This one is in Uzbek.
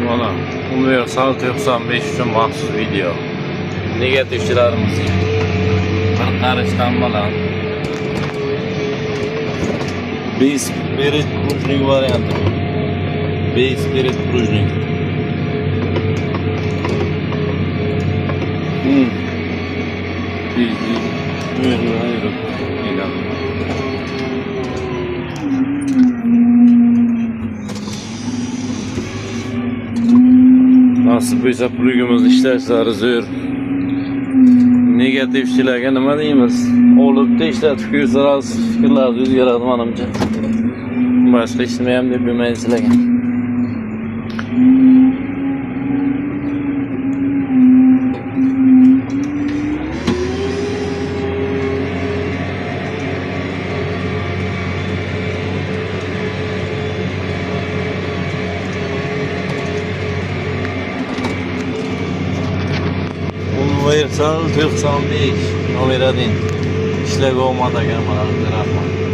Mana Universal 95 uchun maxsus video. Negativchilarimiz bir qarashdan bilan B-Spirit prujnik varianti. B-Spirit prujnik. Nasip bo'lsa plugimiz ishlashlari zo'r. Negativchilarga nima deymiz? Olibda ishlatib ko'rsangiz fikrlaringiz o'zgaradi menimcha. Boshqa hech nima ham deb bilmayman sizlarga. Universal 95 nomeradin ishlagan olmagan mana rahmat.